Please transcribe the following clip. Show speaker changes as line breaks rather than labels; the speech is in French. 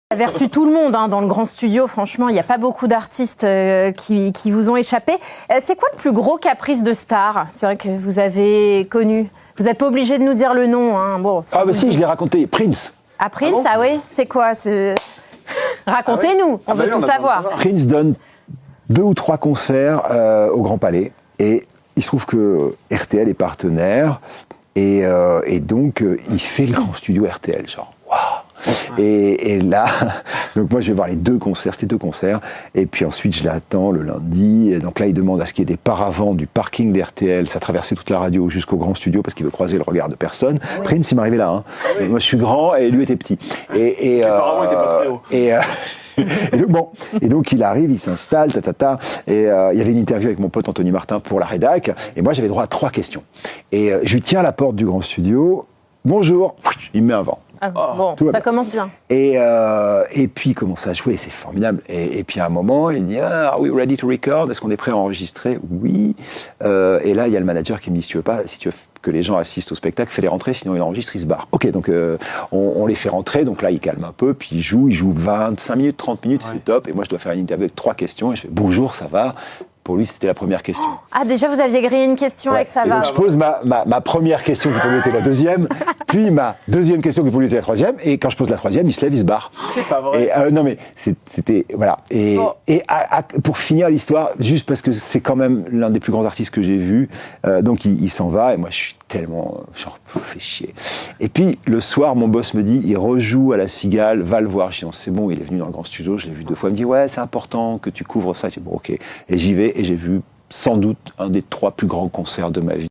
Vous avez reçu tout le monde dans le grand studio, franchement, il n'y a pas beaucoup d'artistes qui vous ont échappé. C'est quoi le plus gros caprice de star? C'est vrai que vous avez connu. Vous n'êtes pas obligé de nous dire le nom. Hein. Bon,
ah bah si, je l'ai raconté, Prince.
Ah, Prince, ah oui, c'est quoi Racontez-nous, on veut tout savoir.
Prince donne 2 ou 3 concerts au Grand Palais et il se trouve que RTL est partenaire et donc il fait le grand studio RTL, genre waouh. Et là, donc moi je vais voir les 2 concerts, c'était 2 concerts, et puis ensuite je l'attends le lundi, et donc là il demande à ce qu'il y ait des paravents du parking d'RTL, ça traversait toute la radio jusqu'au grand studio parce qu'il veut croiser le regard de personne. Oui. Prince il m'arrivait là, hein. Oui. Moi je suis grand et lui était petit.
Et les paravents étaient pas très hauts.
Et donc il arrive, il s'installe, et il y avait une interview avec mon pote Anthony Martin pour la rédac, et moi j'avais droit à 3 questions. Et je lui tiens à la porte du grand studio, bonjour, il me met un vent.
Ah, bon, ça commence bien.
Et puis il commence à jouer, c'est formidable. Et puis à un moment, il dit are we ready to record? Est-ce qu'on est prêt à enregistrer? Oui. Et là, il y a le manager qui me dit si tu veux que les gens assistent au spectacle, fais-les rentrer, sinon il enregistre, il se barre. Ok, donc on les fait rentrer, donc là il calme un peu, puis il joue 25 minutes, 30 minutes, ouais. C'est top. Et moi je dois faire une interview avec 3 questions, et je fais bonjour, ça va? Pour lui, c'était la première question.
Ah, déjà, vous aviez grillé une question avec ça va.
Donc, je pose ma première question qui pour lui était la deuxième, puis ma deuxième question qui pour lui était la troisième, et quand je pose la troisième, il se lève, il se barre.
C'est pas vrai.
Et, non, mais c'était. Voilà. Et, pour finir l'histoire, juste parce que c'est quand même l'un des plus grands artistes que j'ai vu, donc il s'en va, et moi, je suis tellement. Genre, fait chier. Et puis, le soir, mon boss me dit il rejoue à la Cigale, va le voir. Je dis non, c'est bon, il est venu dans le grand studio, je l'ai vu 2 fois. Il me dit ouais, c'est important que tu couvres ça. Je dis bon, ok. Et j'y vais. Et j'ai vu sans doute un des 3 plus grands concerts de ma vie.